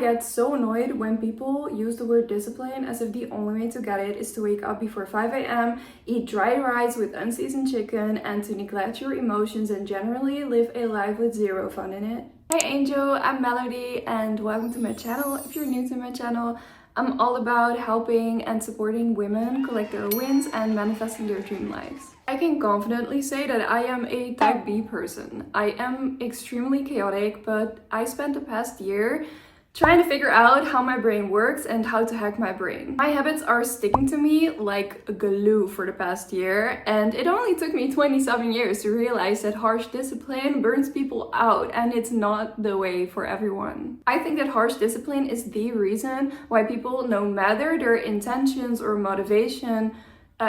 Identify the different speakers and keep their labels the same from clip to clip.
Speaker 1: get so annoyed when people use the word discipline as if the only way to get it is to wake up before 5 a.m., eat dry rice with unseasoned chicken, and to neglect your emotions and generally live a life with zero fun in it. Hey Angel, I'm Melody and welcome to my channel. If you're new to my channel, I'm all about helping and supporting women collect their wins and manifesting their dream lives. I can confidently say that I am a type B person. I am extremely chaotic, but I spent the past year trying to figure out how my brain works and how to hack my brain. My habits are sticking to me like glue for the past year, and it only took me 27 years to realize that harsh discipline burns people out and it's not the way for everyone. I think that harsh discipline is the reason why people, no matter their intentions or motivation,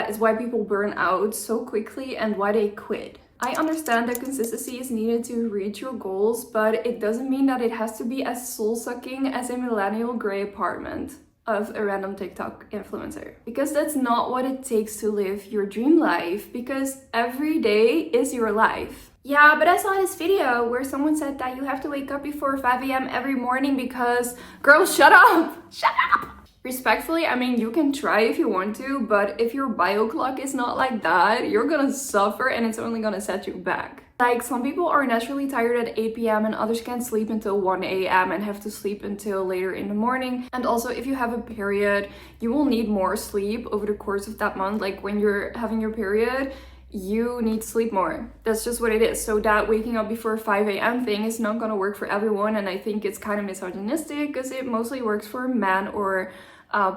Speaker 1: is why people burn out so quickly and why they quit. I understand that consistency is needed to reach your goals, but it doesn't mean that it has to be as soul-sucking as a millennial gray apartment of a random TikTok influencer. Because that's not what it takes to live your dream life, because every day is your life. Yeah, but I saw this video where someone said that you have to wake up before 5 a.m. every morning because, girl, shut up! Shut up! Respectfully, I mean, you can try if you want to, but if your bio clock is not like that, you're gonna suffer and it's only gonna set you back. Like, some people are naturally tired at 8 p.m. and others can't sleep until 1 a.m. and have to sleep until later in the morning. And also, if you have a period, you will need more sleep over the course of that month. Like, when you're having your period, you need to sleep more. That's just what it is. So that waking up before 5 a.m. thing is not gonna work for everyone, and I think it's kind of misogynistic because it mostly works for men or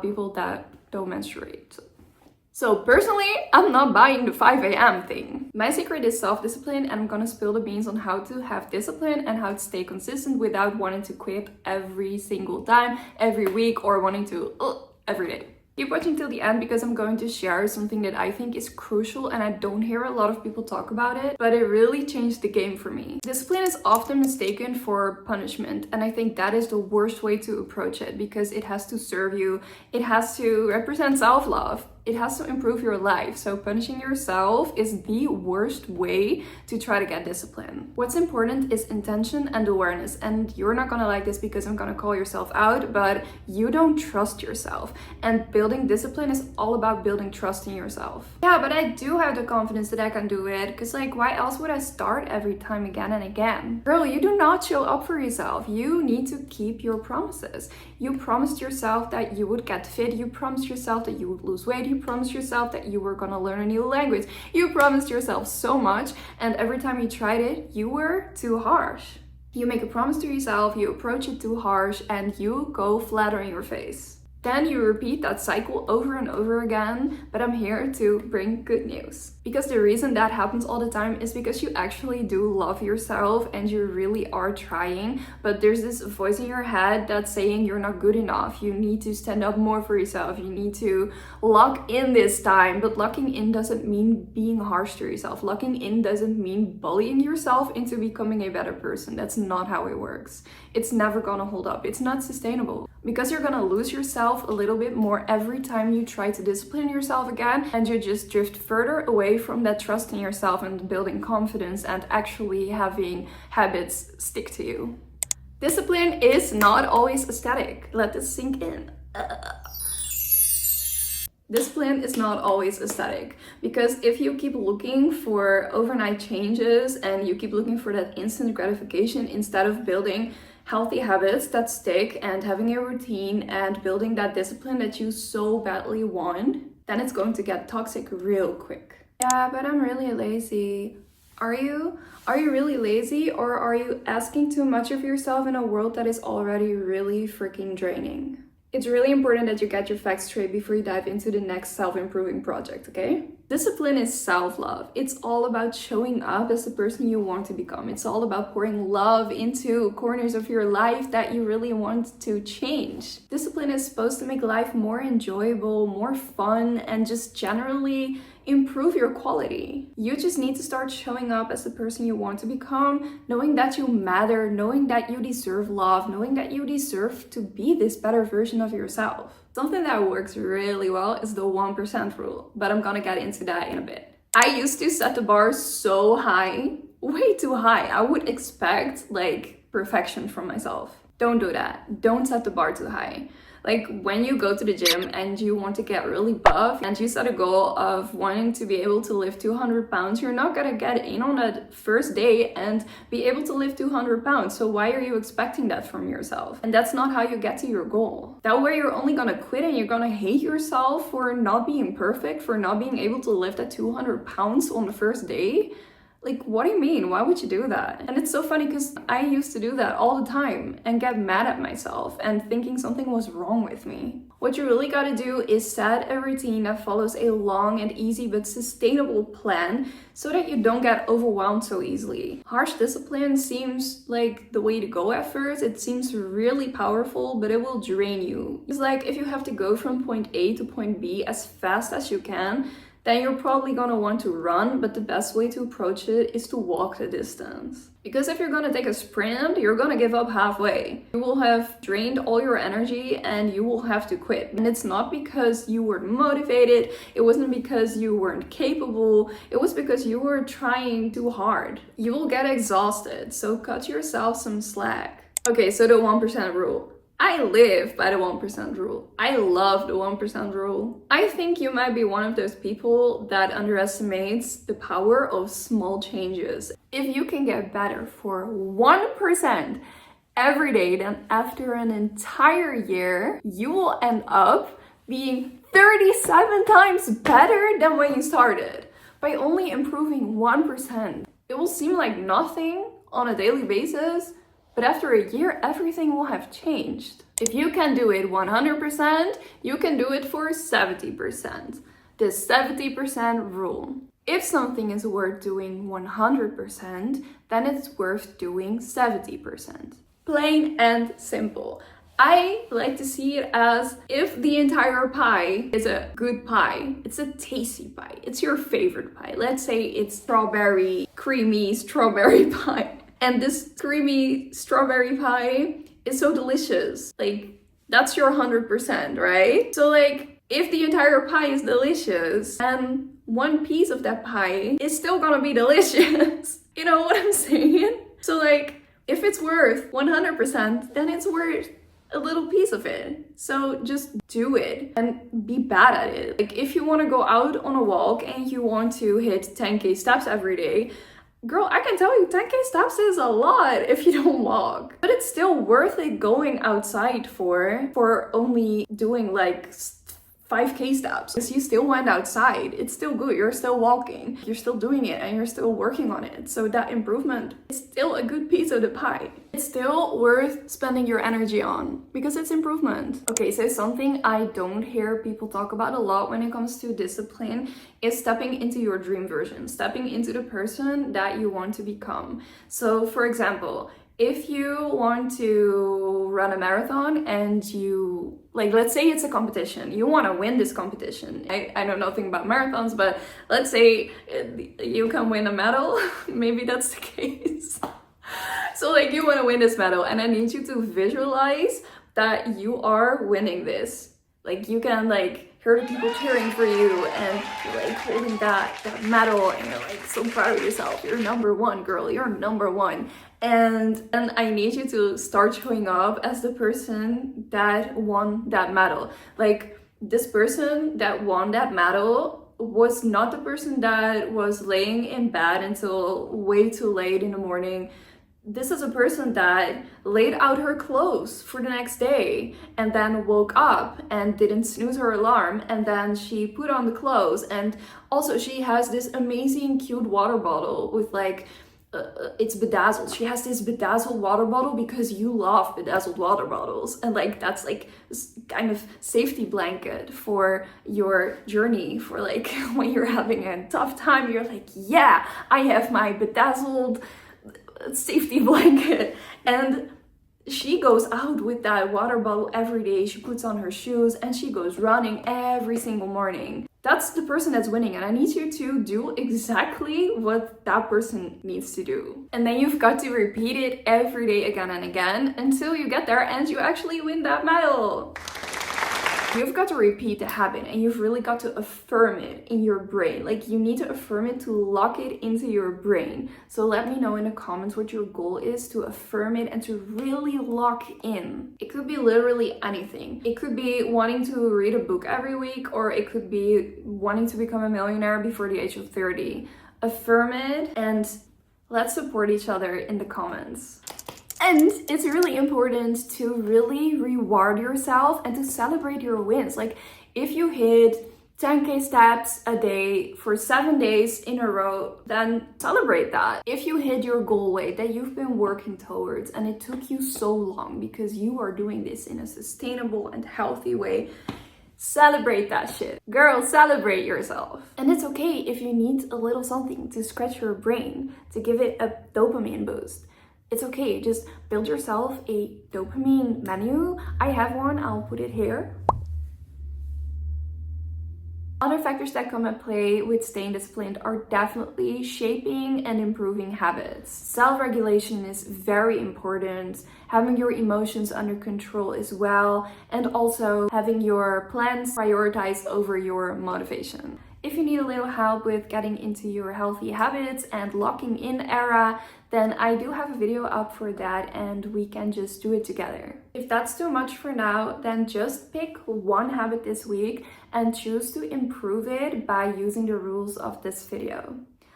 Speaker 1: people that don't menstruate. So personally, I'm not buying the 5 a.m. thing. My secret is self-discipline, and I'm gonna spill the beans on how to have discipline and how to stay consistent without wanting to quit every single time, every week, or wanting to every day. Keep watching till the end because I'm going to share something that I think is crucial and I don't hear a lot of people talk about it, but it really changed the game for me. Discipline is often mistaken for punishment, and I think that is the worst way to approach it because it has to serve you, it has to represent self-love. It has to improve your life. So punishing yourself is the worst way to try to get discipline. What's important is intention and awareness. And you're not gonna like this because I'm gonna call yourself out, but you don't trust yourself. And building discipline is all about building trust in yourself. Yeah, but I do have the confidence that I can do it, because like, why else would I start every time again and again? Girl, you do not show up for yourself. You need to keep your promises. You promised yourself that you would get fit. You promised yourself that you would lose weight. You promised yourself that you were gonna learn a new language. You promised yourself so much, and every time you tried it, you were too harsh. You make a promise to yourself, you approach it too harsh, and you go flat on your face. Then you repeat that cycle over and over again, but I'm here to bring good news. Because the reason that happens all the time is because you actually do love yourself and you really are trying, but there's this voice in your head that's saying you're not good enough. You need to stand up more for yourself. You need to lock in this time, but locking in doesn't mean being harsh to yourself. Locking in doesn't mean bullying yourself into becoming a better person. That's not how it works. It's never gonna hold up. It's not sustainable because you're gonna lose yourself a little bit more every time you try to discipline yourself again, and you just drift further away from that trust in yourself and building confidence and actually having habits stick to you. Discipline is not always aesthetic. Let this sink in. Discipline is not always aesthetic, because if you keep looking for overnight changes and you keep looking for that instant gratification instead of building healthy habits that stick and having a routine and building that discipline that you so badly want, then it's going to get toxic real quick. Yeah, but I'm really lazy. Are you? Are you really lazy, or are you asking too much of yourself in a world that is already really freaking draining? It's really important that you get your facts straight before you dive into the next self-improving project, okay? Discipline is self-love. It's all about showing up as the person you want to become. It's all about pouring love into corners of your life that you really want to change. Discipline is supposed to make life more enjoyable, more fun, and just generally improve your quality. You just need to start showing up as the person you want to become, knowing that you matter, knowing that you deserve love, knowing that you deserve to be this better version of yourself. Something that works really well is the 1% rule, but I'm gonna get into that in a bit. I used to set the bar so high, way too high. I would expect like perfection from myself. Don't do that. Don't set the bar too high. Like when you go to the gym and you want to get really buff and you set a goal of wanting to be able to lift 200 pounds, you're not gonna get in on that first day and be able to lift 200 pounds. So why are you expecting that from yourself? And that's not how you get to your goal. That way you're only gonna quit and you're gonna hate yourself for not being perfect, for not being able to lift at 200 pounds on the first day. Like, what do you mean? Why would you do that? And it's so funny because I used to do that all the time and get mad at myself and thinking something was wrong with me. What you really gotta do is set a routine that follows a long and easy but sustainable plan so that you don't get overwhelmed so easily. Harsh discipline seems like the way to go at first. It seems really powerful, but it will drain you. It's like if you have to go from point A to point B as fast as you can, then you're probably gonna want to run, but the best way to approach it is to walk the distance. Because if you're gonna take a sprint, you're gonna give up halfway. You will have drained all your energy and you will have to quit. And it's not because you weren't motivated, it wasn't because you weren't capable, it was because you were trying too hard. You will get exhausted, so cut yourself some slack. Okay, so the 1% rule. I live by the 1% rule. I love the 1% rule. I think you might be one of those people that underestimates the power of small changes. If you can get better for 1% every day, then after an entire year, you will end up being 37 times better than when you started by only improving 1%. It will seem like nothing on a daily basis, but after a year, everything will have changed. If you can do it 100%, you can do it for 70%. The 70% rule. If something is worth doing 100%, then it's worth doing 70%. Plain and simple. I like to see it as if the entire pie is a good pie. It's a tasty pie. It's your favorite pie. Let's say it's creamy strawberry pie. And this creamy strawberry pie is so delicious. Like, that's your 100%, right? So like, if the entire pie is delicious, then one piece of that pie is still gonna be delicious. You know what I'm saying? So like, if it's worth 100%, then it's worth a little piece of it. So just do it and be bad at it. Like, if you wanna go out on a walk and you want to hit 10K steps every day, girl, I can tell you 10K steps is a lot if you don't walk. But it's still worth it going outside for only doing like 5K steps. Because you still went outside. It's still good. You're still walking. You're still doing it and you're still working on it. So that improvement is still a good piece of the pie. It's still worth spending your energy on because it's improvement. Okay, so something I don't hear people talk about a lot when it comes to discipline is stepping into your dream version, stepping into the person that you want to become. So for example, if you want to run a marathon and you, like, let's say it's a competition, you want to win this competition. I know nothing about marathons, but let's say you can win a medal. Maybe that's the case. So like, you want to win this medal and I need you to visualize that you are winning this. Like, you can like hear the people cheering for you and you're like holding that medal and you're like so proud of yourself. You're number one, girl. You're number one. And I need you to start showing up as the person that won that medal. Like, this person that won that medal was not the person that was laying in bed until way too late in the morning. This is a person that laid out her clothes for the next day and then woke up and didn't snooze her alarm, and then she put on the clothes, and also she has this amazing cute water bottle with like it's bedazzled. She has this bedazzled water bottle because you love bedazzled water bottles, and like that's like this kind of safety blanket for your journey, for like when you're having a tough time, you're like, yeah, I have my bedazzled safety blanket. And she goes out with that water bottle every day. She puts on her shoes and she goes running every single morning. That's the person that's winning, and I need you to do exactly what that person needs to do. And then you've got to repeat it every day again and again until you get there and you actually win that medal. You've got to repeat the habit and you've really got to affirm it in your brain. Like, you need to affirm it to lock it into your brain. So let me know in the comments what your goal is to affirm it and to really lock in. It could be literally anything. It could be wanting to read a book every week, or it could be wanting to become a millionaire before the age of 30. Affirm it and let's support each other in the comments. And it's really important to really reward yourself and to celebrate your wins. Like, if you hit 10k steps a day for 7 days in a row, then celebrate that. If you hit your goal weight that you've been working towards and it took you so long because you are doing this in a sustainable and healthy way, celebrate that shit. Girl, celebrate yourself. And it's okay if you need a little something to scratch your brain, to give it a dopamine boost. It's okay, just build yourself a dopamine menu. I have one, I'll put it here. Other factors that come at play with staying disciplined are definitely shaping and improving habits. Self-regulation is very important, having your emotions under control as well, and also having your plans prioritized over your motivation. If you need a little help with getting into your healthy habits and locking in era, then I do have a video up for that and we can just do it together. If that's too much for now, then just pick one habit this week and choose to improve it by using the rules of this video.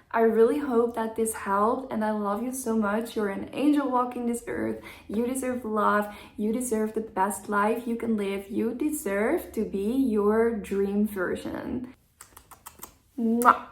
Speaker 1: I really hope that this helped and I love you so much. You're an angel walking this earth. You deserve love. You deserve the best life you can live. You deserve to be your dream version. Mwah.